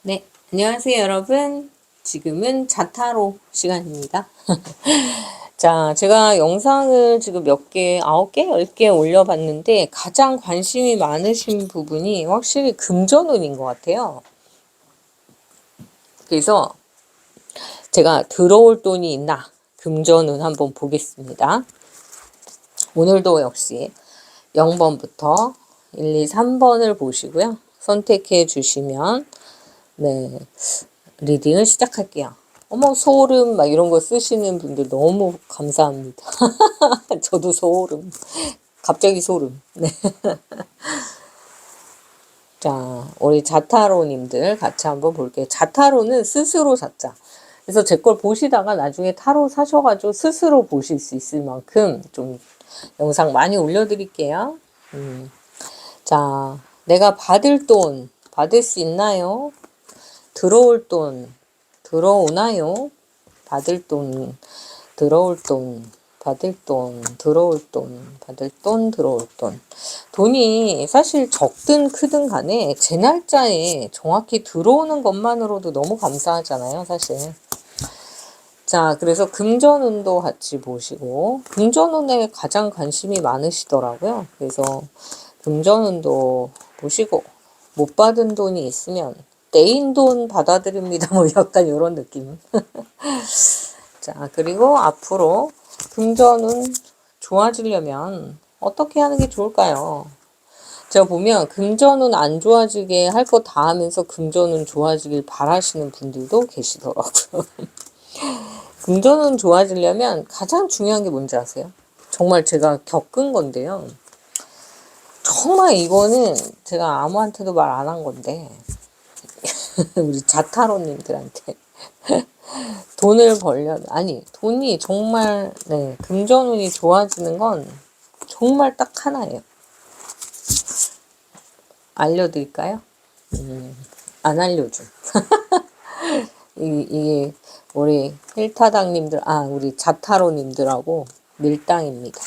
네, 안녕하세요, 여러분. 지금은 자타로 시간입니다. 자, 제가 영상을 지금 몇 개, 9개, 10개 올려봤는데 가장 관심이 많으신 부분이 확실히 금전운인 것 같아요. 그래서 제가 들어올 돈이 있나? 금전운 한번 보겠습니다. 오늘도 역시 0번부터 1, 2, 3번을 보시고요. 선택해 주시면 네, 리딩을 시작할게요. 어머, 소름, 막 이런 거 쓰시는 분들 너무 감사합니다. 저도 소름. 갑자기 소름. 네. 자, 우리 자타로님들 같이 한번 볼게요. 자타로는 스스로 자자. 그래서 제 걸 보시다가 나중에 타로 사셔가지고 스스로 보실 수 있을 만큼 좀 영상 많이 올려드릴게요. 자, 내가 받을 돈, 받을 수 있나요? 들어올 돈, 들어오나요? 받을 돈, 들어올 돈, 받을 돈, 들어올 돈, 받을 돈, 들어올 돈. 돈이 사실 적든 크든 간에 제 날짜에 정확히 들어오는 것만으로도 너무 감사하잖아요, 사실. 자, 그래서 금전운도 같이 보시고, 금전운에 가장 관심이 많으시더라고요. 그래서 금전운도 보시고, 못 받은 돈이 있으면 떼인 돈 받아드립니다. 뭐 약간 이런 느낌. 자, 그리고 앞으로 금전운 좋아지려면 어떻게 하는 게 좋을까요? 제가 보면 금전운 안 좋아지게 할 거 다 하면서 금전운 좋아지길 바라시는 분들도 계시더라고요. 금전운 좋아지려면 가장 중요한 게 뭔지 아세요? 정말 제가 겪은 건데요. 정말 이거는 제가 아무한테도 말 안 한 건데 우리 자타로님들한테 돈을 벌려 아니 돈이 정말 네 금전운이 좋아지는 건 정말 딱 하나예요. 알려드릴까요? 안 알려줘. 이게 우리 힐타당님들 우리 자타로님들하고 밀당입니다.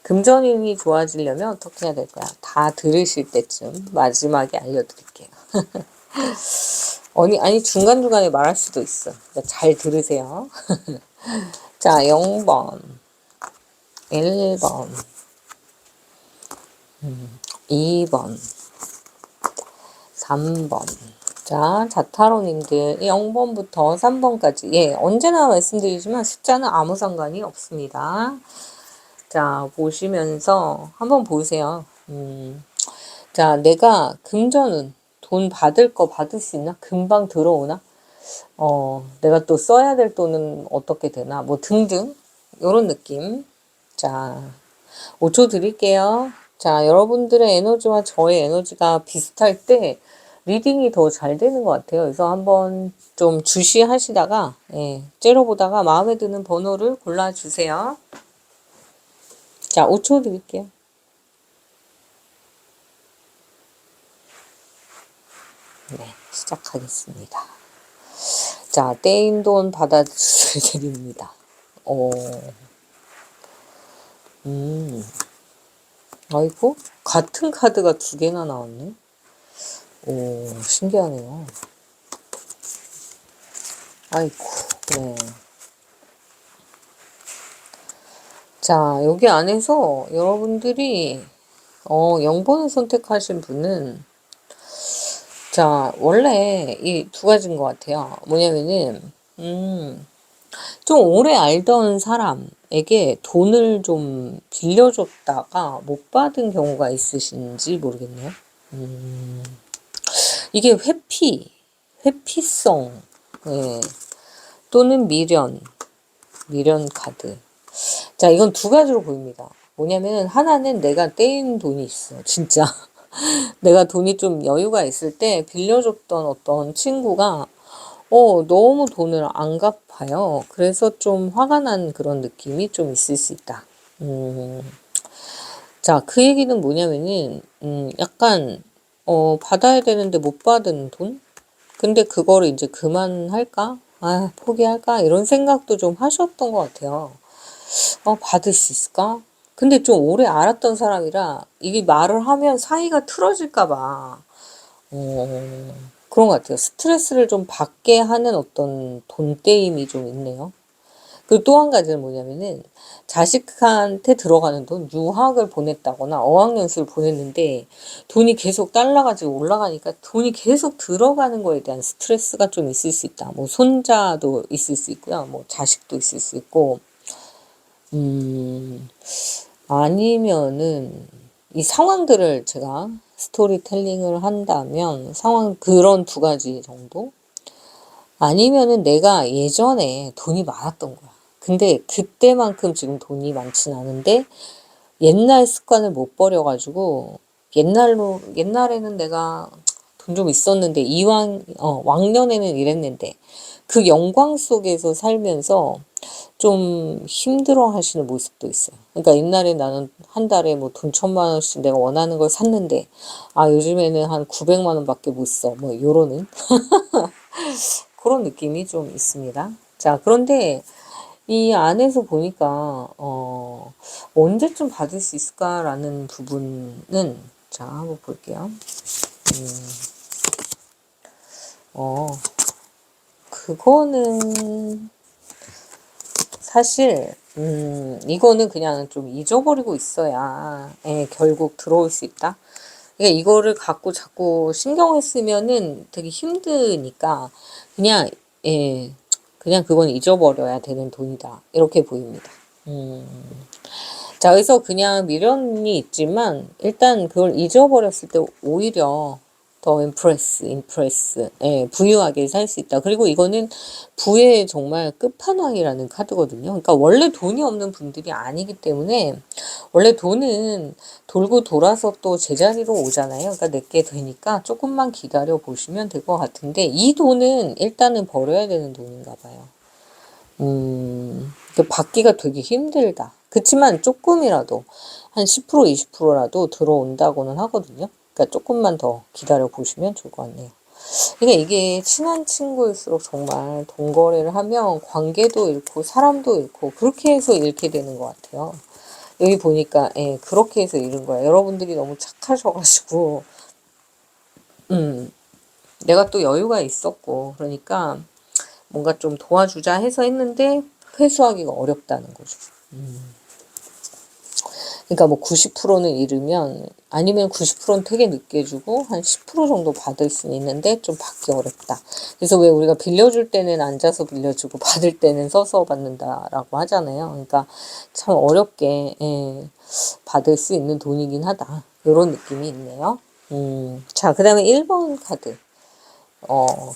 금전운이 좋아지려면 어떻게 해야 될까요? 다 들으실 때쯤 마지막에 알려드릴게요. 아니 중간중간에 말할 수도 있어. 그러니까 잘 들으세요. 자, 0번, 1번, 2번, 3번. 자, 자타로님들 0번부터 3번까지. 예, 언제나 말씀드리지만 숫자는 아무 상관이 없습니다. 자, 보시면서 한번 보세요. 자, 내가 금전운, 돈 받을 거 받을 수 있나? 금방 들어오나? 내가 또 써야 될 돈은 어떻게 되나? 뭐 등등. 요런 느낌. 자, 5초 드릴게요. 자, 여러분들의 에너지와 저의 에너지가 비슷할 때 리딩이 더 잘 되는 것 같아요. 그래서 한번 좀 주시하시다가, 예, 째려보다가 마음에 드는 번호를 골라주세요. 자, 5초 드릴게요. 네, 시작하겠습니다. 자, 떼인 돈 받아드립니다. 아이고, 같은 카드가 두 개나 나왔네. 오, 신기하네요. 아이고, 네. 자, 여기 안에서 여러분들이 0번을 선택하신 분은 자, 원래 이 두 가지인 것 같아요. 뭐냐면은 좀 오래 알던 사람에게 돈을 좀 빌려줬다가 못 받은 경우가 있으신지 모르겠네요. 이게 회피성, 예. 또는 미련 카드. 자, 이건 두 가지로 보입니다. 뭐냐면 하나는 내가 떼인 돈이 있어. 진짜. 내가 돈이 좀 여유가 있을 때 빌려줬던 어떤 친구가 너무 돈을 안 갚아요. 그래서 좀 화가 난 그런 느낌이 좀 있을 수 있다. 자, 그 얘기는 뭐냐면은 약간 받아야 되는데 못 받은 돈? 근데 그거를 이제 그만할까? 포기할까? 이런 생각도 좀 하셨던 것 같아요. 받을 수 있을까? 근데 좀 오래 알았던 사람이라 이게 말을 하면 사이가 틀어질까 봐 그런 것 같아요. 스트레스를 좀 받게 하는 어떤 돈떼임이 좀 있네요. 그리고 또 한 가지는 뭐냐면은 자식한테 들어가는 돈, 유학을 보냈다거나 어학연수를 보냈는데 돈이 계속 달러 가지고 올라가니까 돈이 계속 들어가는 거에 대한 스트레스가 좀 있을 수 있다. 뭐 손자도 있을 수 있고요. 뭐 자식도 있을 수 있고, 아니면은 이 상황들을 제가 스토리텔링을 한다면 그런 두 가지 정도? 아니면은 내가 예전에 돈이 많았던 거야. 근데 그때만큼 지금 돈이 많진 않은데 옛날 습관을 못 버려가지고 옛날에는 내가 돈 좀 있었는데 왕년에는 이랬는데 그 영광 속에서 살면서 좀 힘들어 하시는 모습도 있어요. 그러니까 옛날에 나는 한 달에 뭐 돈 1,000만 원씩 내가 원하는 걸 샀는데 요즘에는 한 900만 원밖에 못 써. 뭐 요러는 그런 느낌이 좀 있습니다. 자, 그런데 이 안에서 보니까 언제쯤 받을 수 있을까라는 부분은 자, 한번 볼게요. 그거는 사실 이거는 그냥 좀 잊어버리고 있어야 결국 들어올 수 있다. 그러니까 이거를 갖고 자꾸 신경을 쓰면은 되게 힘드니까 그냥 예 그냥 그건 잊어버려야 되는 돈이다 이렇게 보입니다. 자, 그래서 그냥 미련이 있지만 일단 그걸 잊어버렸을 때 오히려 더 임프레스, 부유하게 살 수 있다. 그리고 이거는 부의 정말 끝판왕이라는 카드거든요. 그러니까 원래 돈이 없는 분들이 아니기 때문에 원래 돈은 돌고 돌아서 또 제자리로 오잖아요. 그러니까 내게 되니까 조금만 기다려 보시면 될 것 같은데 이 돈은 일단은 벌어야 되는 돈인가 봐요. 받기가 되게 힘들다. 그치만 조금이라도 한 10%, 20%라도 들어온다고는 하거든요. 그러니까 조금만 더 기다려 보시면 좋을 것 같네요. 그러니까 이게 친한 친구일수록 정말 돈 거래를 하면 관계도 잃고 사람도 잃고 그렇게 해서 잃게 되는 것 같아요. 여기 보니까 그렇게 해서 잃은 거야. 여러분들이 너무 착하셔가지고 내가 또 여유가 있었고 그러니까 뭔가 좀 도와주자 해서 했는데 회수하기가 어렵다는 거죠. 그러니까 뭐 90%는 잃으면 아니면 90%는 되게 늦게 주고 한 10% 정도 받을 수는 있는데 좀 받기 어렵다. 그래서 왜 우리가 빌려줄 때는 앉아서 빌려주고 받을 때는 서서 받는다라고 하잖아요. 그러니까 참 어렵게 받을 수 있는 돈이긴 하다. 이런 느낌이 있네요. 자, 그 다음에 1번 카드.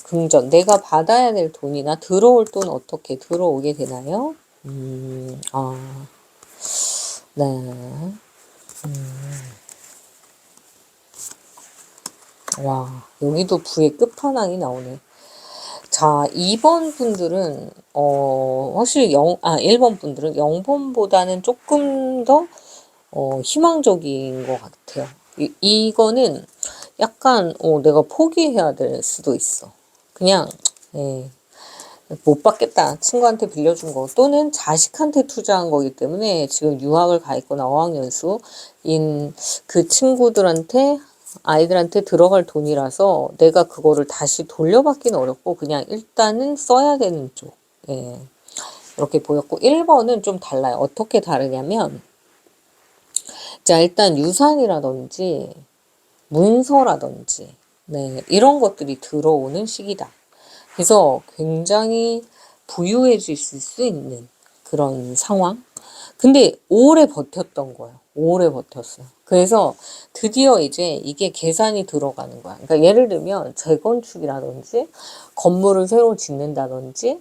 금전. 내가 받아야 될 돈이나 들어올 돈 어떻게 들어오게 되나요? 네. 와, 여기도 부의 끝판왕이 나오네. 자, 2번 분들은, 확실히 1번 분들은 0번보다는 조금 더, 희망적인 것 같아요. 이거는 약간, 내가 포기해야 될 수도 있어. 그냥, 예, 못 받겠다. 친구한테 빌려준 거 또는 자식한테 투자한 거기 때문에 지금 유학을 가 있거나 어학연수인 그 친구들한테 아이들한테 들어갈 돈이라서 내가 그거를 다시 돌려받기는 어렵고 그냥 일단은 써야 되는 쪽. 예. 이렇게 보였고 1번은 좀 달라요. 어떻게 다르냐면 자, 일단 유산이라든지 문서라든지 이런 것들이 들어오는 시기다. 그래서 굉장히 부유해질 수 있는 그런 상황. 근데 오래 버텼던 거예요. 오래 버텼어요. 그래서 드디어 이제 이게 계산이 들어가는 거야. 그러니까 예를 들면 재건축이라든지 건물을 새로 짓는다든지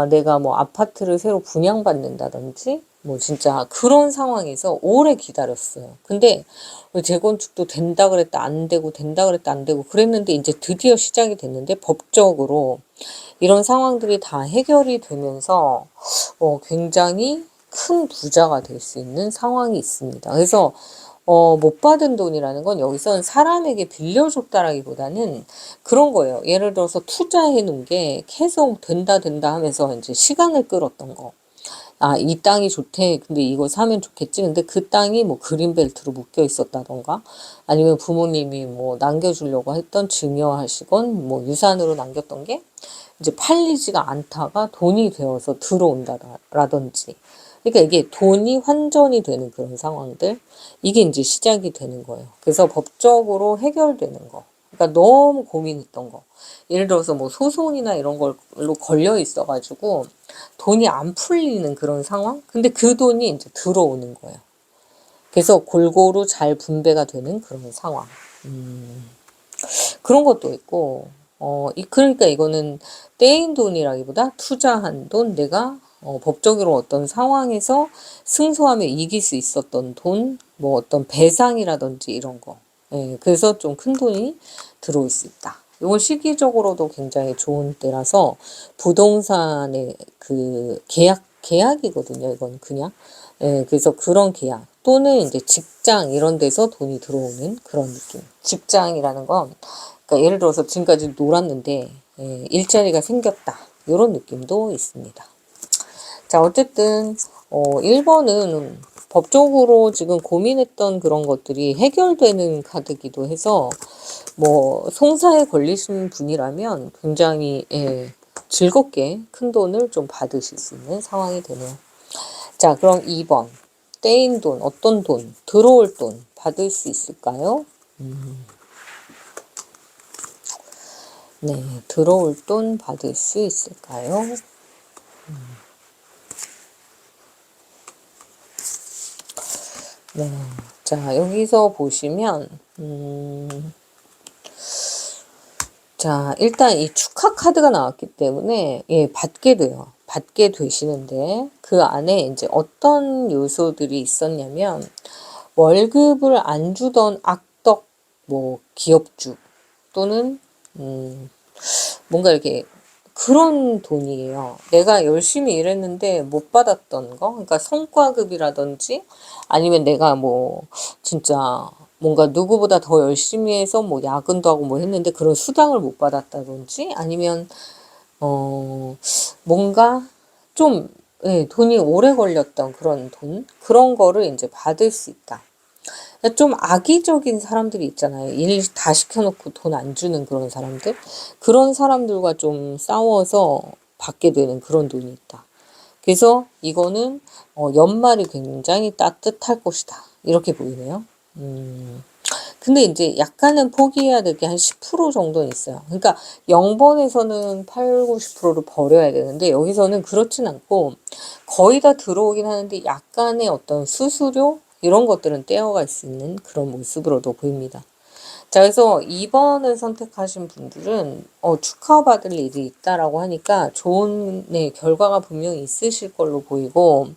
내가 뭐 아파트를 새로 분양받는다든지 뭐 진짜 그런 상황에서 오래 기다렸어요. 근데 재건축도 된다 그랬다 안 되고 된다 그랬다 안 되고 그랬는데 이제 드디어 시작이 됐는데 법적으로 이런 상황들이 다 해결이 되면서 굉장히 큰 부자가 될 수 있는 상황이 있습니다. 그래서 못 받은 돈이라는 건 여기선 사람에게 빌려줬다라기보다는 그런 거예요. 예를 들어서 투자해 놓은 게 계속 된다 하면서 이제 시간을 끌었던 거. 아, 이 땅이 좋대. 근데 이거 사면 좋겠지. 근데 그 땅이 뭐 그린벨트로 묶여 있었다던가, 아니면 부모님이 뭐 남겨주려고 했던 증여하시건, 뭐 유산으로 남겼던 게 이제 팔리지가 않다가 돈이 되어서 들어온다라든지. 그러니까 이게 돈이 환전이 되는 그런 상황들, 이게 이제 시작이 되는 거예요. 그래서 법적으로 해결되는 거. 그러니까 너무 고민했던 거. 예를 들어서 뭐 소송이나 이런 걸로 걸려 있어가지고 돈이 안 풀리는 그런 상황? 근데 그 돈이 이제 들어오는 거예요. 그래서 골고루 잘 분배가 되는 그런 상황. 그런 것도 있고, 그러니까 이거는 떼인 돈이라기보다 투자한 돈, 내가 법적으로 어떤 상황에서 승소하며 이길 수 있었던 돈, 뭐 어떤 배상이라든지 이런 거. 예, 그래서 좀 큰 돈이 들어올 수 있다. 이건 시기적으로도 굉장히 좋은 때라서 부동산의 그 계약이거든요. 이건 그냥. 예, 그래서 그런 계약 또는 이제 직장 이런 데서 돈이 들어오는 그런 느낌. 직장이라는 건 그러니까 예를 들어서 지금까지 놀았는데 일자리가 생겼다. 이런 느낌도 있습니다. 자, 어쨌든 1번은 법적으로 지금 고민했던 그런 것들이 해결되는 카드기도 해서 뭐 송사에 걸리신 분이라면 굉장히 즐겁게 큰 돈을 좀 받으실 수 있는 상황이 되네요. 자, 그럼 2번. 떼인 돈, 어떤 돈, 들어올 돈 받을 수 있을까요? 네, 들어올 돈 받을 수 있을까요? 네, 자, 여기서 보시면, 자, 일단 이 축하 카드가 나왔기 때문에, 예, 받게 돼요. 받게 되시는데, 그 안에 이제 어떤 요소들이 있었냐면, 월급을 안 주던 악덕, 뭐, 기업주, 또는, 뭔가 이렇게 그런 돈이에요. 내가 열심히 일했는데 못 받았던 거, 그러니까 성과급이라든지 아니면 내가 뭐 진짜 뭔가 누구보다 더 열심히 해서 뭐 야근도 하고 뭐 했는데 그런 수당을 못 받았다든지 아니면 뭔가 좀 돈이 오래 걸렸던 그런 돈, 그런 거를 이제 받을 수 있다. 좀 악의적인 사람들이 있잖아요. 일 다 시켜놓고 돈 안 주는 그런 사람들. 그런 사람들과 좀 싸워서 받게 되는 그런 돈이 있다. 그래서 이거는 연말이 굉장히 따뜻할 것이다. 이렇게 보이네요. 근데 이제 약간은 포기해야 될 게 한 10% 정도는 있어요. 그러니까 0번에서는 8, 90%를 버려야 되는데 여기서는 그렇진 않고 거의 다 들어오긴 하는데 약간의 어떤 수수료 이런 것들은 떼어갈 수 있는 그런 모습으로도 보입니다. 자, 그래서 2번을 선택하신 분들은 축하받을 일이 있다라고 하니까 좋은 결과가 분명히 있으실 걸로 보이고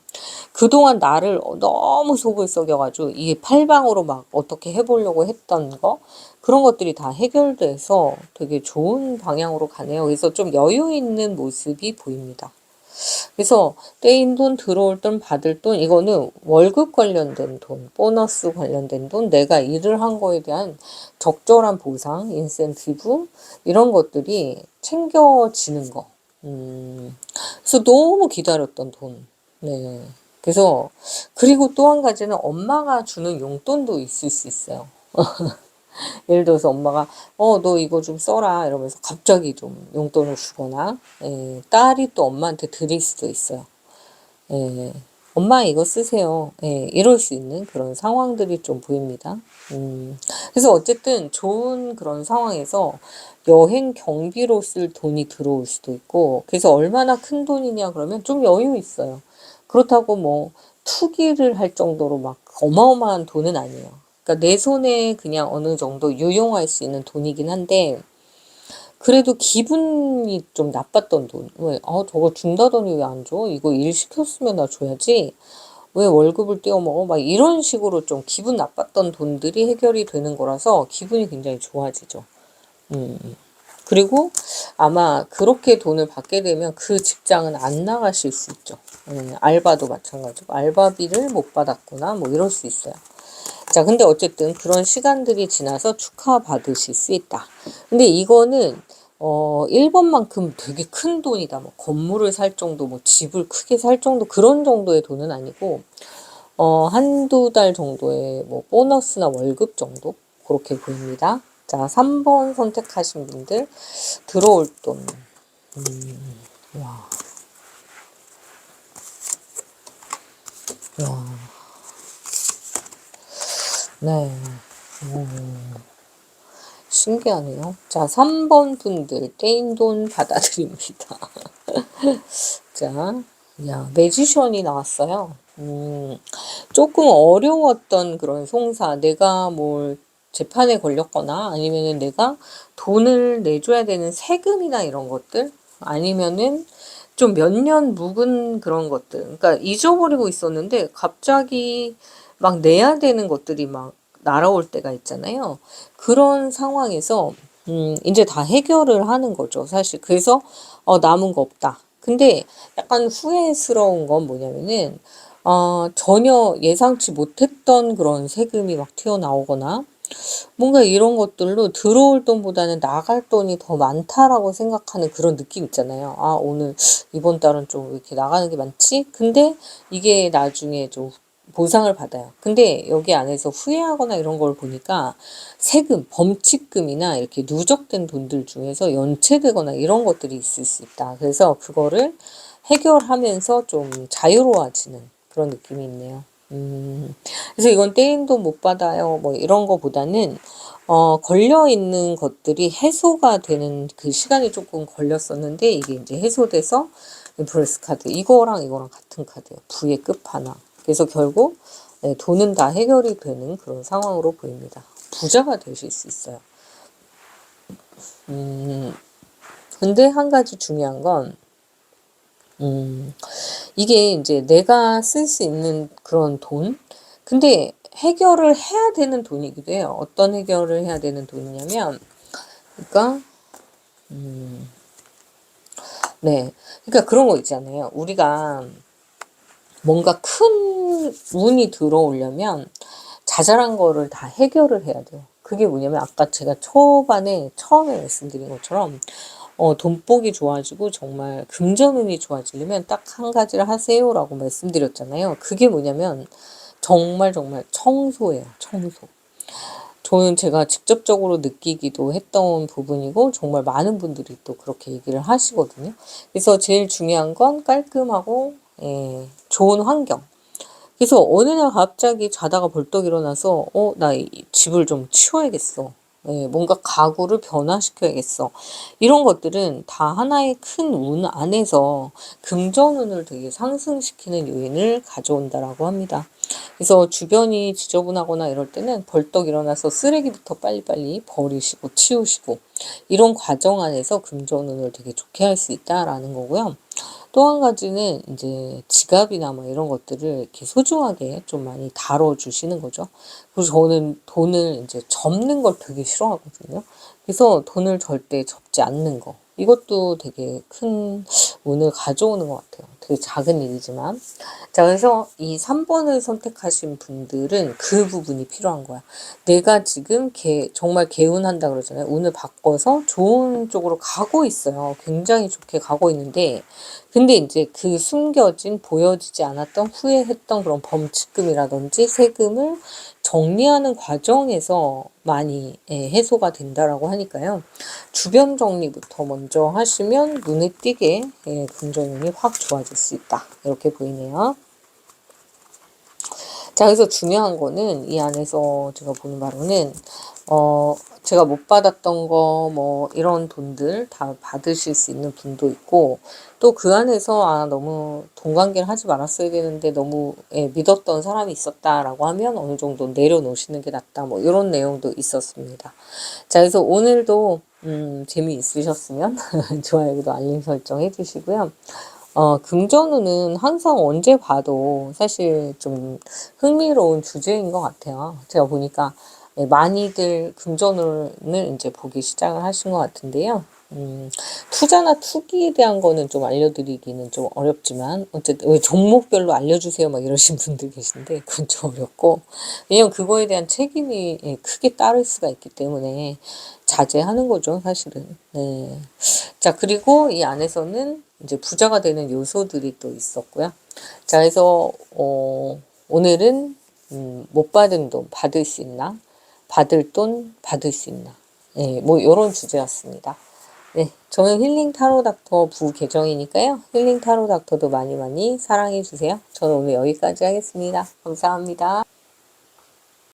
그동안 나를 너무 속을 썩여가지고 이게 팔방으로 막 어떻게 해보려고 했던 거 그런 것들이 다 해결돼서 되게 좋은 방향으로 가네요. 그래서 좀 여유 있는 모습이 보입니다. 그래서 떼인 돈, 들어올 돈, 받을 돈 이거는 월급 관련된 돈, 보너스 관련된 돈, 내가 일을 한 거에 대한 적절한 보상, 인센티브 이런 것들이 챙겨지는 거. 그래서 너무 기다렸던 돈. 네. 그래서 그리고 또 한 가지는 엄마가 주는 용돈도 있을 수 있어요. 예를 들어서 엄마가 너 이거 좀 써라 이러면서 갑자기 좀 용돈을 주거나 딸이 또 엄마한테 드릴 수도 있어요. 엄마 이거 쓰세요. 이럴 수 있는 그런 상황들이 좀 보입니다. 그래서 어쨌든 좋은 그런 상황에서 여행 경비로 쓸 돈이 들어올 수도 있고 그래서 얼마나 큰 돈이냐 그러면 좀 여유 있어요. 그렇다고 뭐 투기를 할 정도로 막 어마어마한 돈은 아니에요. 그러니까 내 손에 그냥 어느 정도 유용할 수 있는 돈이긴 한데 그래도 기분이 좀 나빴던 돈. 왜? 저거 준다더니 왜 안 줘? 이거 일 시켰으면 나 줘야지. 왜 월급을 떼어먹어? 막 이런 식으로 좀 기분 나빴던 돈들이 해결이 되는 거라서 기분이 굉장히 좋아지죠. 그리고 아마 그렇게 돈을 받게 되면 그 직장은 안 나가실 수 있죠. 알바도 마찬가지고 알바비를 못 받았구나 뭐 이럴 수 있어요. 자, 근데 어쨌든 그런 시간들이 지나서 축하받으실 수 있다. 근데 이거는 1번만큼 되게 큰 돈이다. 뭐 건물을 살 정도, 뭐 집을 크게 살 정도, 그런 정도의 돈은 아니고, 한두 달 정도의 뭐 보너스나 월급 정도? 그렇게 보입니다. 자, 3번 선택하신 분들, 들어올 돈. 와, 와, 네. 신기하네요. 자, 3번 분들, 떼인 돈 받아드립니다. 자, 야, 매지션이 나왔어요. 조금 어려웠던 그런 송사, 내가 뭘 재판에 걸렸거나 아니면은 내가 돈을 내줘야 되는 세금이나 이런 것들, 아니면은 좀 몇 년 묵은 그런 것들, 그러니까 잊어버리고 있었는데 갑자기 막 내야 되는 것들이 막 날아올 때가 있잖아요. 그런 상황에서 이제 다 해결을 하는 거죠, 사실. 그래서 남은 거 없다. 근데 약간 후회스러운 건 뭐냐면은 전혀 예상치 못했던 그런 세금이 막 튀어나오거나 뭔가 이런 것들로 들어올 돈보다는 나갈 돈이 더 많다라고 생각하는 그런 느낌 있잖아요. 아, 오늘 이번 달은 좀 왜 이렇게 나가는 게 많지? 근데 이게 나중에 좀 보상을 받아요. 근데 여기 안에서 후회하거나 이런 걸 보니까 세금, 범칙금이나 이렇게 누적된 돈들 중에서 연체되거나 이런 것들이 있을 수 있다. 그래서 그거를 해결하면서 좀 자유로워지는 그런 느낌이 있네요. 그래서 이건 떼인 돈 못 받아요. 뭐 이런 거보다는, 걸려 있는 것들이 해소가 되는 그 시간이 조금 걸렸었는데, 이게 이제 해소돼서 인플레스 카드, 이거랑 같은 카드예요. 부의 끝판왕. 그래서 결국, 네, 돈은 다 해결이 되는 그런 상황으로 보입니다. 부자가 되실 수 있어요. 근데 한 가지 중요한 건, 이게 이제 내가 쓸 수 있는 그런 돈? 근데 해결을 해야 되는 돈이기도 해요. 어떤 해결을 해야 되는 돈이냐면, 그러니까, 네. 그러니까 그런 거 있잖아요. 우리가 뭔가 큰 운이 들어오려면 자잘한 거를 다 해결을 해야 돼요. 그게 뭐냐면 아까 제가 초반에 처음에 말씀드린 것처럼 돈복이 좋아지고 정말 금전운이 좋아지려면 딱 한 가지를 하세요라고 말씀드렸잖아요. 그게 뭐냐면 정말 청소예요. 청소. 저는 제가 직접적으로 느끼기도 했던 부분이고 정말 많은 분들이 또 그렇게 얘기를 하시거든요. 그래서 제일 중요한 건 깔끔하고 좋은 환경. 그래서 어느 날 갑자기 자다가 벌떡 일어나서 나 이 집을 좀 치워야겠어. 뭔가 가구를 변화시켜야겠어. 이런 것들은 다 하나의 큰 운 안에서 금전운을 되게 상승시키는 요인을 가져온다라고 합니다. 그래서 주변이 지저분하거나 이럴 때는 벌떡 일어나서 쓰레기부터 빨리빨리 버리시고 치우시고 이런 과정 안에서 금전운을 되게 좋게 할 수 있다라는 거고요. 또 한 가지는 이제 지갑이나 뭐 이런 것들을 이렇게 소중하게 좀 많이 다뤄주시는 거죠. 그래서 저는 돈을 이제 접는 걸 되게 싫어하거든요. 그래서 돈을 절대 접지 않는 거. 이것도 되게 큰 운을 가져오는 것 같아요. 되게 작은 일이지만. 자, 그래서 이 3번을 선택하신 분들은 그 부분이 필요한 거야. 내가 지금 정말 개운한다 그러잖아요. 운을 바꿔서 좋은 쪽으로 가고 있어요. 굉장히 좋게 가고 있는데, 근데 이제 그 숨겨진, 보여지지 않았던 후회했던 그런 범칙금이라든지 세금을 정리하는 과정에서 많이 해소가 된다라고 하니까요. 주변 정리부터 먼저 하시면 눈에 띄게 금전운이 확 좋아질 수 있다. 이렇게 보이네요. 자, 그래서 중요한 거는 이 안에서 제가 보는 바로는 제가 못 받았던 거 뭐 이런 돈들 다 받으실 수 있는 분도 있고 또 그 안에서 너무 돈 관계를 하지 말았어야 되는데 너무 믿었던 사람이 있었다라고 하면 어느 정도 내려놓으시는 게 낫다 뭐 이런 내용도 있었습니다. 자, 그래서 오늘도 재미있으셨으면 좋아요, 구독, 알림 설정 해주시고요. 금전운은 항상 언제 봐도 사실 좀 흥미로운 주제인 것 같아요. 제가 보니까 많이들 금전운을 이제 보기 시작을 하신 것 같은데요. 투자나 투기에 대한 거는 좀 알려드리기는 좀 어렵지만 어쨌든 왜 종목별로 알려주세요 막 이러신 분들 계신데 그건 좀 어렵고 왜냐면 그거에 대한 책임이 예, 크게 따를 수가 있기 때문에 자제하는 거죠 사실은. 네. 자 그리고 이 안에서는 이제 부자가 되는 요소들이 또 있었고요. 자 그래서 오늘은 못 받은 돈 받을 수 있나? 받을 돈 받을 수 있나? 예, 뭐 이런 주제였습니다. 네, 저는 힐링 타로 닥터 부계정이니까요. 힐링 타로 닥터도 많이 많이 사랑해 주세요. 저는 오늘 여기까지 하겠습니다. 감사합니다.